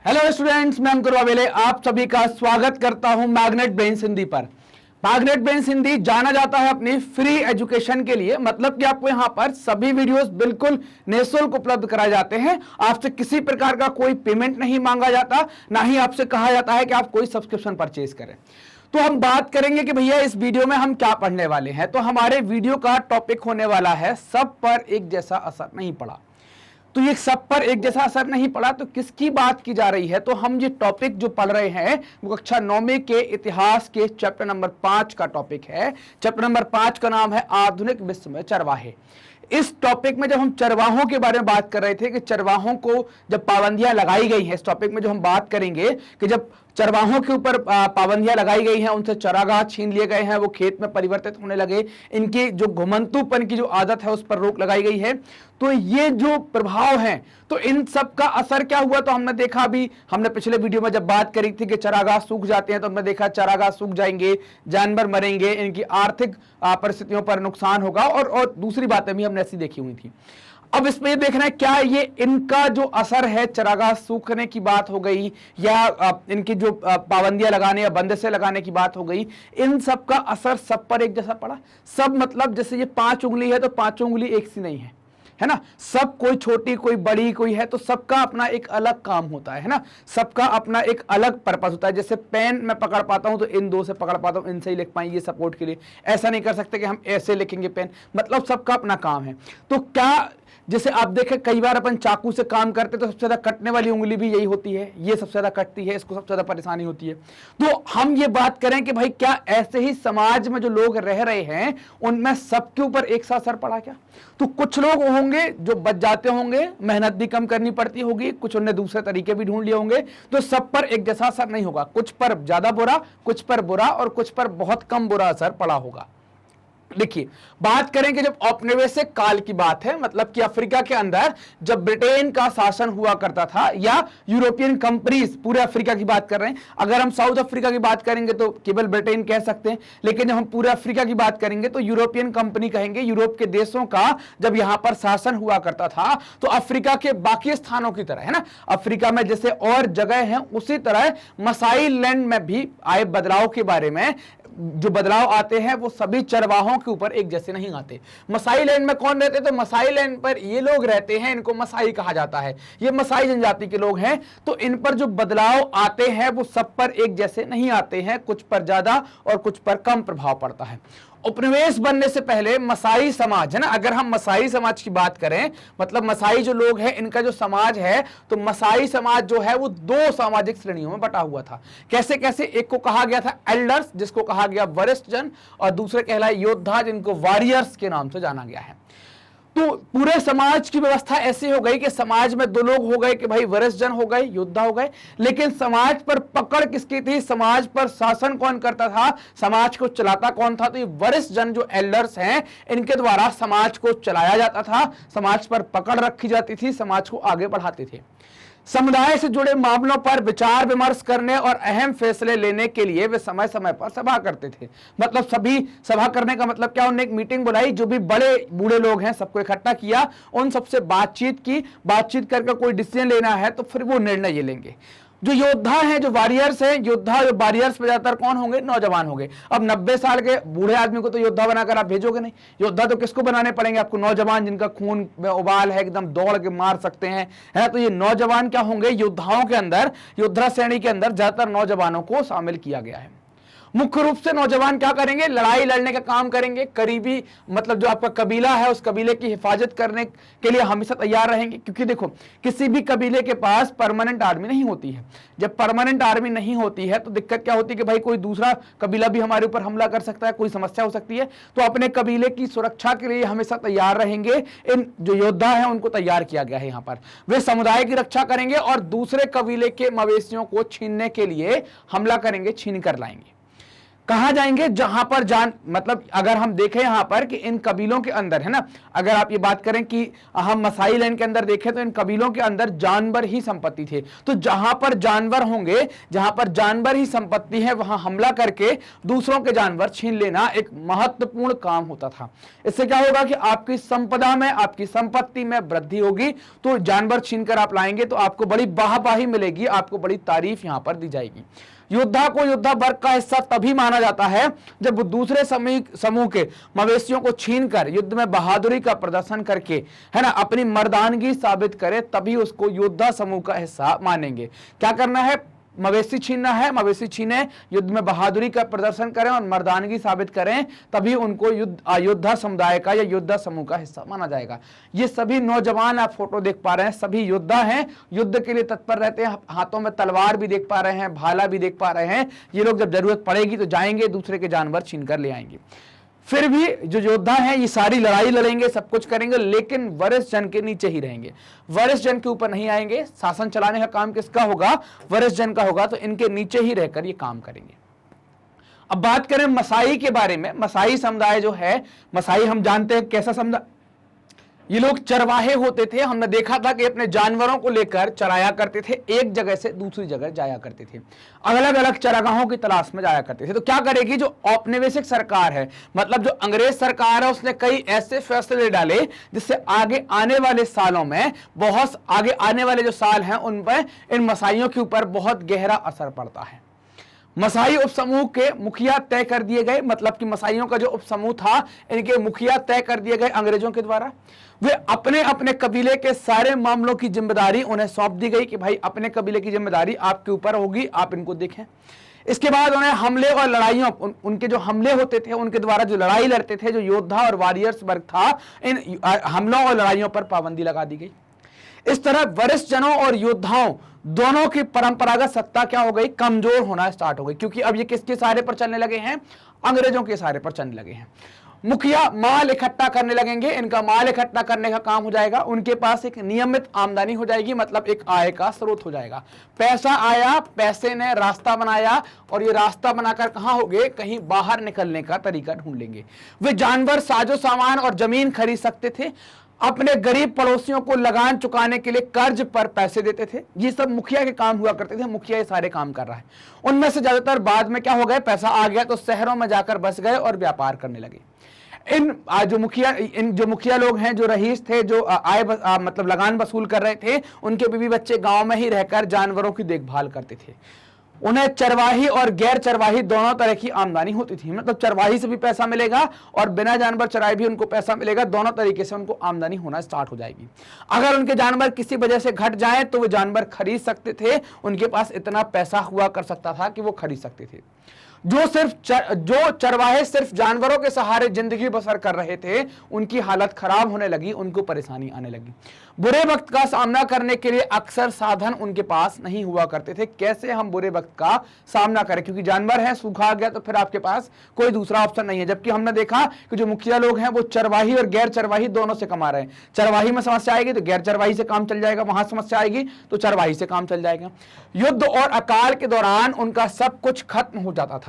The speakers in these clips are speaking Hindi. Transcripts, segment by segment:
हेलो स्टूडेंट्स, मैं अंकुर वावेले आप सभी का स्वागत करता हूं मैग्नेट ब्रेन्स हिंदी पर। मैग्नेट ब्रेन्स हिंदी जाना जाता है अपनी फ्री एजुकेशन के लिए, मतलब कि आपको यहां पर सभी वीडियोस बिल्कुल निःशुल्क उपलब्ध कराए जाते हैं। आपसे किसी प्रकार का कोई पेमेंट नहीं मांगा जाता, ना ही आपसे कहा जाता है कि आप कोई सब्सक्रिप्शन परचेज करें। तो हम बात करेंगे कि भैया इस वीडियो में हम क्या पढ़ने वाले हैं। तो हमारे वीडियो का टॉपिक होने वाला है सब पर एक जैसा असर नहीं पड़ा। तो ये सब पर एक जैसा असर नहीं पड़ा, तो किसकी बात की जा रही है? तो हम ये टॉपिक जो पढ़ रहे हैं वो कक्षा 9वीं के इतिहास के चैप्टर नंबर 5 का टॉपिक है। चैप्टर नंबर 5 का नाम है आधुनिक विश्व में चरवाहे। इस टॉपिक में जब हम चरवाहों के बारे में बात कर रहे थे कि चरवाहों को जब पाबंदियां लगाई गई हैं, इस टॉपिक में जो हम बात करेंगे कि जब चरवाहों के ऊपर पाबंदियां लगाई गई हैं, उनसे चरागाह छीन लिए गए हैं, वो खेत में परिवर्तित होने लगे, इनकी जो घुमंतूपन की जो आदत है उस पर रोक लगाई गई है, तो ये जो प्रभाव हैं, तो इन सब का असर क्या हुआ? तो हमने देखा, अभी हमने पिछले वीडियो में जब बात करी थी कि चरागाह सूख जाते हैं, तो हमने देखा चरागाह सूख जाएंगे, जानवर मरेंगे, इनकी आर्थिक परिस्थितियों पर नुकसान होगा, और दूसरी बातें भी हमने ऐसी देखी हुई थी। अब इसमें देखना है क्या ये इनका जो असर है, चरागाह सूखने की बात हो गई या इनकी जो पाबंदियां लगाने या बंदिशें लगाने की बात हो गई, इन सब का असर सब पर एक जैसा पड़ा। सब मतलब जैसे ये 5 उंगली है तो 5 उंगली एक सी नहीं है ना। सब कोई छोटी कोई बड़ी कोई है, तो सबका अपना एक अलग काम होता है ना, सबका अपना एक अलग पर्पस होता है। जैसे पेन मैं पकड़ पाता हूं तो इन दो से पकड़ पाता हूं, इनसे ही लिख पाएंगे सपोर्ट के लिए। ऐसा नहीं कर सकते कि हम ऐसे लिखेंगे पेन, मतलब सबका अपना काम है। तो क्या जैसे आप देखें कई बार अपन चाकू से काम करते तो सबसे ज्यादा कटने वाली उंगली भी यही होती है, ये सबसे ज्यादा कटती है, इसको सबसे ज्यादा परेशानी होती है। तो हम ये बात करें कि भाई क्या ऐसे ही समाज में जो लोग रह रहे हैं उनमें सबके ऊपर एक सा असर पड़ा क्या? तो कुछ लोग होंगे जो बच जाते होंगे, मेहनत भी कम करनी पड़ती होगी, कुछ उन्हें दूसरे तरीके भी ढूंढ लिए होंगे, तो सब पर एक जैसा असर नहीं होगा। कुछ पर ज्यादा बुरा, कुछ पर बुरा, और कुछ पर बहुत कम बुरा असर पड़ा होगा। देखिए, बात करेंगे जब औपनिवेशिक काल की बात है, मतलब कि अफ्रीका के अंदर जब ब्रिटेन का शासन हुआ करता था, या यूरोपियन कंट्रीज, पूरे अफ्रीका की बात कर रहे हैं। अगर हम साउथ अफ्रीका की बात करेंगे तो केवल ब्रिटेन कह सकते हैं, लेकिन जब हम पूरे अफ्रीका की बात करेंगे तो यूरोपियन कंपनी कहेंगे। यूरोप के देशों का जब यहां पर शासन हुआ करता था, तो अफ्रीका के बाकी स्थानों की तरह, है ना, अफ्रीका में जैसे और जगह हैं उसी तरह मसाई लैंड में भी आए बदलाव के बारे में, जो बदलाव आते हैं वो सभी चरवाहों के ऊपर एक जैसे नहीं आते। मसाई लैंड में कौन रहते? तो मसाई लैंड पर ये लोग रहते हैं, इनको मसाई कहा जाता है, ये मसाई जनजाति के लोग हैं। तो इन पर जो बदलाव आते हैं वो सब पर एक जैसे नहीं आते हैं, कुछ पर ज्यादा और कुछ पर कम प्रभाव पड़ता है। उपनिवेश बनने से पहले मसाई समाज, है ना, अगर हम मसाई समाज की बात करें, मतलब मसाई जो लोग हैं इनका जो समाज है, तो मसाई समाज जो है वो 2 सामाजिक श्रेणियों में बटा हुआ था। कैसे कैसे? एक को कहा गया था एल्डर्स, जिसको कहा गया वरिष्ठ जन, और दूसरे कहलाए योद्धा, जिनको वॉरियर्स के नाम से जाना गया है। तो पूरे समाज की व्यवस्था ऐसी हो गई कि समाज में 2 लोग हो गए कि भाई वरिष्ठ जन हो गए, योद्धा हो गए। लेकिन समाज पर पकड़ किसकी थी? समाज पर शासन कौन करता था? समाज को चलाता कौन था? तो ये वरिष्ठ जन जो एल्डर्स हैं, इनके द्वारा समाज को चलाया जाता था, समाज पर पकड़ रखी जाती थी, समाज को आगे बढ़ाते थे। समुदाय से जुड़े मामलों पर विचार विमर्श करने और अहम फैसले लेने के लिए वे समय समय पर सभा करते थे। मतलब सभी सभा करने का मतलब क्या? उन्होंने एक मीटिंग बुलाई, जो भी बड़े बूढ़े लोग हैं सबको इकट्ठा किया, उन सबसे बातचीत की, बातचीत करके कोई डिसीजन लेना है तो फिर वो निर्णय ये लेंगे। जो योद्धा हैं, जो वॉरियर्स हैं, योद्धा जो वॉरियर्स में ज्यादातर कौन होंगे? नौजवान होंगे। अब 90 साल के बूढ़े आदमी को तो योद्धा बनाकर आप भेजोगे नहीं, योद्धा तो किसको बनाने पड़ेंगे आपको? नौजवान, जिनका खून में उबाल है, एकदम दौड़ के मार सकते हैं, है। तो ये नौजवान क्या होंगे? योद्धाओं के अंदर, योद्धा श्रेणी के अंदर ज्यादातर नौजवानों को शामिल किया गया है। मुख्य रूप से नौजवान क्या करेंगे? लड़ाई लड़ने का काम करेंगे। करीबी, मतलब जो आपका कबीला है, उस कबीले की हिफाजत करने के लिए हमेशा तैयार रहेंगे। क्योंकि देखो, किसी भी कबीले के पास परमानेंट आर्मी नहीं होती है। जब परमानेंट आर्मी नहीं होती है तो दिक्कत क्या होती है कि भाई कोई दूसरा कबीला भी हमारे ऊपर हमला कर सकता है, कोई समस्या हो सकती है। तो अपने कबीले की सुरक्षा के लिए हमेशा तैयार रहेंगे। इन जो योद्धा है उनको तैयार किया गया है यहाँ पर। वे समुदाय की रक्षा करेंगे और दूसरे कबीले के मवेशियों को छीनने के लिए हमला करेंगे, छीन कर लाएंगे। कहां जाएंगे? जहां पर मतलब अगर हम देखें यहां पर कि इन कबीलों के अंदर है ना, अगर आप ये बात करें कि हम मसाई लाइन के अंदर देखें तो इन कबीलों के अंदर जानवर ही संपत्ति थे। तो जहां पर जानवर होंगे, जहां पर जानवर ही संपत्ति है, वहां हमला करके दूसरों के जानवर छीन लेना एक महत्वपूर्ण काम होता था। इससे क्या होगा कि आपकी संपदा में, आपकी संपत्ति में वृद्धि होगी। तो जानवर छीनकर आप लाएंगे तो आपको बड़ी वाहवाही मिलेगी, आपको बड़ी तारीफ यहां पर दी जाएगी। योद्धा को योद्धा वर्ग का हिस्सा तभी माना जाता है जब वो दूसरे समूह के मवेशियों को छीनकर युद्ध में बहादुरी का प्रदर्शन करके है ना अपनी मर्दानगी साबित करे, तभी उसको योद्धा समूह का हिस्सा मानेंगे। क्या करना है? मवेशी छीनना है, मवेशी छीने, युद्ध में बहादुरी का प्रदर्शन करें और मर्दानगी साबित करें, तभी उनको योद्धा समुदाय का या योद्धा समूह का हिस्सा माना जाएगा। ये सभी नौजवान आप फोटो देख पा रहे हैं, सभी योद्धा हैं, युद्ध के लिए तत्पर रहते हैं, हाथों में तलवार भी देख पा रहे हैं, भाला भी देख पा रहे हैं। ये लोग जब जरूरत पड़ेगी तो जाएंगे, दूसरे के जानवर छीन कर ले आएंगे। फिर भी जो योद्धा हैं ये सारी लड़ाई लड़ेंगे, सब कुछ करेंगे, लेकिन वरिष्ठ जन के नीचे ही रहेंगे, वरिष्ठ जन के ऊपर नहीं आएंगे। शासन चलाने का काम किसका होगा? वरिष्ठ जन का होगा। तो इनके नीचे ही रहकर ये काम करेंगे। अब बात करें मसाई के बारे में। मसाई समुदाय जो है, मसाई हम जानते हैं कैसा समुदाय, ये लोग चरवाहे होते थे। हमने देखा था कि अपने जानवरों को लेकर चराया करते थे, एक जगह से दूसरी जगह जाया करते थे, अलग अलग चरागाहों की तलाश में जाया करते थे। तो क्या करेगी जो औपनिवेशिक सरकार है, मतलब जो अंग्रेज सरकार है, उसने कई ऐसे फैसले डाले जिससे आगे आने वाले सालों में, बहुत आगे आने वाले जो साल हैं उन पर इन मसाइयों के ऊपर बहुत गहरा असर पड़ता है। मसाई उपसमूह के मुखिया तय कर दिए गए, मतलब कि मसाइयों का जो उपसमूह था इनके मुखिया तय कर दिए गए अंग्रेजों के द्वारा। वे अपने अपने कबीले के सारे मामलों की जिम्मेदारी उन्हें सौंप दी गई कि भाई अपने कबीले की जिम्मेदारी आपके ऊपर होगी, आप इनको देखें। इसके बाद उन्हें हमले और लड़ाइयों, उनके जो हमले होते थे, उनके द्वारा जो लड़ाई लड़ते थे, जो योद्धा और वॉरियर्स वर्ग था, इन हमलों और लड़ाइयों पर पाबंदी लगा दी गई। इस तरह वरिष्ठ जनों और योद्धाओं दोनों की परंपरागत सत्ता क्या हो गई? कमजोर होना स्टार्ट हो गई, क्योंकि अब ये किसके सहारे पर चलने लगे हैं? अंग्रेजों के सहारे पर चलने लगे हैं। मुखिया माल इकट्ठा करने लगेंगे, इनका माल इकट्ठा करने का काम हो जाएगा, उनके पास एक नियमित आमदनी हो जाएगी, मतलब एक आय का स्रोत हो जाएगा। पैसा आया, पैसे ने रास्ता बनाया, और ये रास्ता बनाकर कहां होंगे? कहीं बाहर निकलने का तरीका ढूंढ लेंगे। वे जानवर, साजो सामान और जमीन खरीद सकते थे, अपने गरीब पड़ोसियों को लगान चुकाने के लिए कर्ज पर पैसे देते थे। ये सब मुखिया के काम हुआ करते थे, मुखिया ये सारे काम कर रहा है। उनमें से ज्यादातर बाद में क्या हो गए? पैसा आ गया तो शहरों में जाकर बस गए और व्यापार करने लगे। इन जो मुखिया लोग हैं, जो रईस थे, जो मतलब लगान वसूल कर रहे थे, उनके बीवी बच्चे गांव में ही रहकर जानवरों की देखभाल करते थे। उन्हें चरवाही और गैर चरवाही दोनों तरह की आमदनी होती थी, मतलब चरवाही से भी पैसा मिलेगा और बिना जानवर चराए भी उनको पैसा मिलेगा, दोनों तरीके से उनको आमदनी होना स्टार्ट हो जाएगी। अगर उनके जानवर किसी वजह से घट जाएं तो वो जानवर खरीद सकते थे, उनके पास इतना पैसा हुआ कर सकता था कि वो खरीद सकते थे। जो चरवाहे सिर्फ जानवरों के सहारे जिंदगी बसर कर रहे थे, उनकी हालत खराब होने लगी, उनको परेशानी आने लगी। बुरे वक्त का सामना करने के लिए अक्सर साधन उनके पास नहीं हुआ करते थे। कैसे हम बुरे वक्त का सामना करें, क्योंकि जानवर है, सूखा गया तो फिर आपके पास कोई दूसरा ऑप्शन नहीं है। जबकि हमने देखा कि जो मुखिया लोग हैं वो चरवाही और गैर चरवाही दोनों से कमा रहे हैं। चरवाही में समस्या आएगी तो गैर चरवाही से काम चल जाएगा, वहां समस्या आएगी तो चरवाही से काम चल जाएगा। युद्ध और अकाल के दौरान उनका सब कुछ खत्म हो जाता था।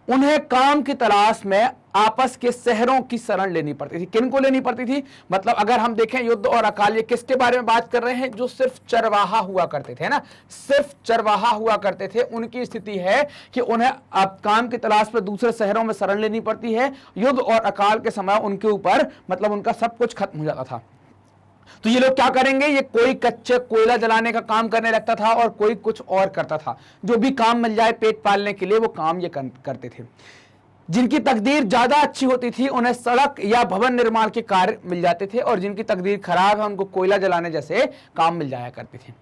उन्हें काम की तलाश में आपस के शहरों की शरण लेनी पड़ती थी। किनको लेनी पड़ती थी? मतलब अगर हम देखें युद्ध और अकाल, ये किसके बारे में बात कर रहे हैं? जो सिर्फ चरवाहा हुआ करते थे ना, सिर्फ चरवाहा हुआ करते थे, उनकी स्थिति है कि उन्हें अब काम की तलाश में दूसरे शहरों में शरण लेनी पड़ती है। युद्ध और अकाल के समय उनके ऊपर मतलब उनका सब कुछ खत्म हो जाता था। तो ये लोग क्या करेंगे? ये कोई कच्चे कोयला जलाने का काम करने लगता था और कोई कुछ और करता था। जो भी काम मिल जाए पेट पालने के लिए वो काम ये करते थे। जिनकी तकदीर ज्यादा अच्छी होती थी उन्हें सड़क या भवन निर्माण के कार्य मिल जाते थे, और जिनकी तकदीर खराब है उनको कोयला जलाने जैसे काम मिल जाया करते थे।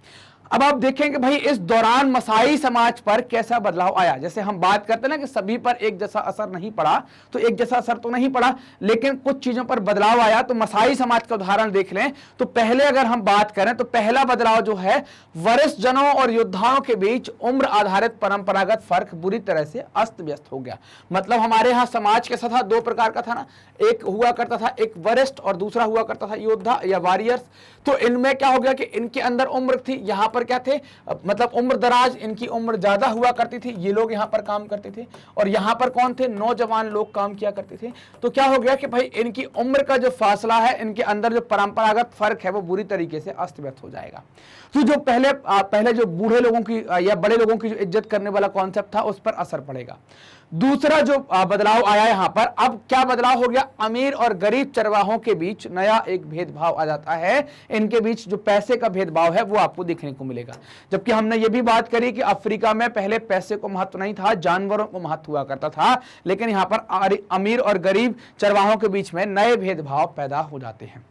अब आप देखेंगे भाई इस दौरान मसाई समाज पर कैसा बदलाव आया। जैसे हम बात करते हैं ना कि सभी पर एक जैसा असर नहीं पड़ा, तो एक जैसा असर तो नहीं पड़ा, लेकिन कुछ चीजों पर बदलाव आया। तो मसाई समाज का उदाहरण देख लें तो पहले अगर हम बात करें तो पहला बदलाव जो है, वरिष्ठ जनों और योद्धाओं के बीच उम्र आधारित परंपरागत फर्क बुरी तरह से अस्त व्यस्त हो गया। मतलब हमारे यहाँ समाज कैसा था? दो प्रकार का था ना, एक हुआ करता था एक वरिष्ठ और दूसरा हुआ करता था योद्धा या वॉरियर्स। तो इनमें क्या हो गया कि इनके अंदर उम्र थी, यहाँ पर पर क्या थे, मतलब उम्र दराज, इनकी उम्र ज्यादा हुआ करती थी, ये लोग यहाँ पर काम करते थे। और यहाँ पर कौन थे, नौजवान लोग काम किया करते थे। तो क्या हो गया कि भाई इनकी उम्र का जो फासला है, इनके अंदर जो परंपरागत फर्क है वो बुरी तरीके से अस्त व्यस्त हो जाएगा। तो जो पहले जो बूढ़े लोगों की या बड़े लोगों की जो इज्जत करने वाला कॉन्सेप्ट था उस पर असर पड़ेगा। दूसरा जो बदलाव आया यहां पर, अब क्या बदलाव हो गया, अमीर और गरीब चरवाहों के बीच नया एक भेदभाव आ जाता है। इनके बीच जो पैसे का भेदभाव है वो आपको देखने को मिलेगा। जबकि हमने ये भी बात करी कि अफ्रीका में पहले पैसे को महत्व नहीं था, जानवरों को महत्व हुआ करता था, लेकिन यहां पर अमीर और गरीब चरवाहों के बीच में नए भेदभाव पैदा हो जाते हैं।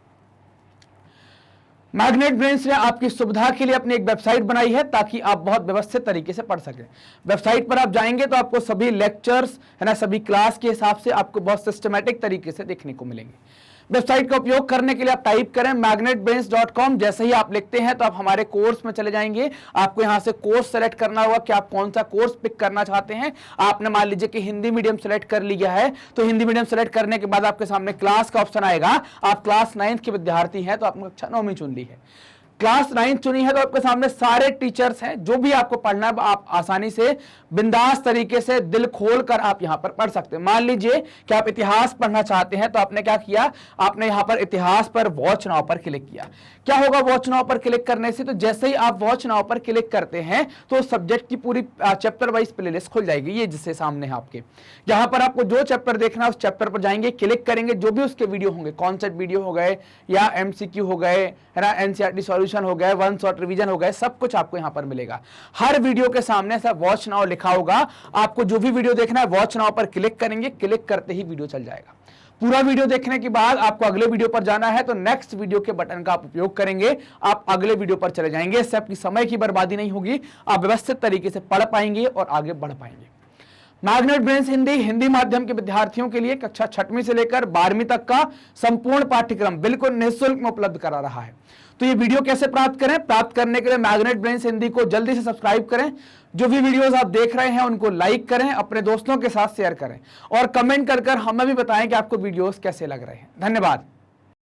मैग्नेट ब्रेन्स ने आपकी सुविधा के लिए अपनी एक वेबसाइट बनाई है ताकि आप बहुत व्यवस्थित तरीके से पढ़ सकें। वेबसाइट पर आप जाएंगे तो आपको सभी लेक्चर्स है ना, सभी क्लास के हिसाब से आपको बहुत सिस्टमैटिक तरीके से देखने को मिलेंगे। वेबसाइट का उपयोग करने के लिए आप टाइप करें magnetbrains.com। जैसे ही आप लिखते हैं तो आप हमारे कोर्स में चले जाएंगे। आपको यहां से कोर्स सेलेक्ट करना होगा कि आप कौन सा कोर्स पिक करना चाहते हैं। आपने मान लीजिए कि हिंदी मीडियम सेलेक्ट कर लिया है, तो हिंदी मीडियम सेलेक्ट करने के बाद आपके सामने क्लास का ऑप्शन आएगा। आप क्लास 9th के विद्यार्थी हैं तो आपने कक्षा 9वीं चुन ली है, क्लास 9 चुनी है, तो आपके सामने सारे टीचर्स हैं। जो भी आपको पढ़ना है आप आसानी से बिंदास तरीके से दिल खोल कर आप यहां पर पढ़ सकते हैं। मान लीजिए कि आप इतिहास पढ़ना चाहते हैं, तो आपने क्या किया, आपने यहां पर इतिहास पर वॉच नाउ पर क्लिक किया। क्या होगा वॉच नाउ पर क्लिक करने से, तो जैसे ही आप वॉच नाउ पर क्लिक करते हैं तो सब्जेक्ट की पूरी चैप्टर वाइज प्लेलिस्ट खुल जाएगी। ये जिससे सामने है आपके, यहां पर आपको जो चैप्टर देखना है उस चैप्टर पर जाएंगे, क्लिक करेंगे, जो भी उसके वीडियो होंगे, कॉन्सेप्ट वीडियो हो गए या MCQ हो गए, है ना, NCERT सॉल्यूशन हो गए, वन शॉट रिवीजन हो गए, सब कुछ आपको यहां पर मिलेगा। हर वीडियो के सामने ऐसा वॉच नाउ लिखा होगा। आपको जो भी वीडियो देखना है वॉच नाउ पर क्लिक करेंगे, क्लिक करते ही वीडियो चल जाएगा। पूरा वीडियो देखने के बाद आपको अगले वीडियो पर जाना है तो नेक्स्ट वीडियो के बटन का आप उपयोग करेंगे, आप अगले वीडियो पर चले जाएंगे। इससे आपकी समय की बर्बादी नहीं होगी, आप व्यवस्थित तरीके से पढ़ पाएंगे और आगे बढ़ पाएंगे। मैग्नेट ब्रेन्स हिंदी माध्यम के विद्यार्थियों के लिए कक्षा 6वीं से लेकर 12वीं तक का संपूर्ण पाठ्यक्रम बिल्कुल निःशुल्क में उपलब्ध करा रहा है। तो ये वीडियो कैसे प्राप्त करें, प्राप्त करने के लिए मैग्नेट ब्रेन्स हिंदी को जल्दी से सब्सक्राइब करें। जो भी वीडियोस आप देख रहे हैं उनको लाइक करें, अपने दोस्तों के साथ शेयर करें और कमेंट कर हमें भी बताएं कि आपको वीडियोस कैसे लग रहे हैं। धन्यवाद।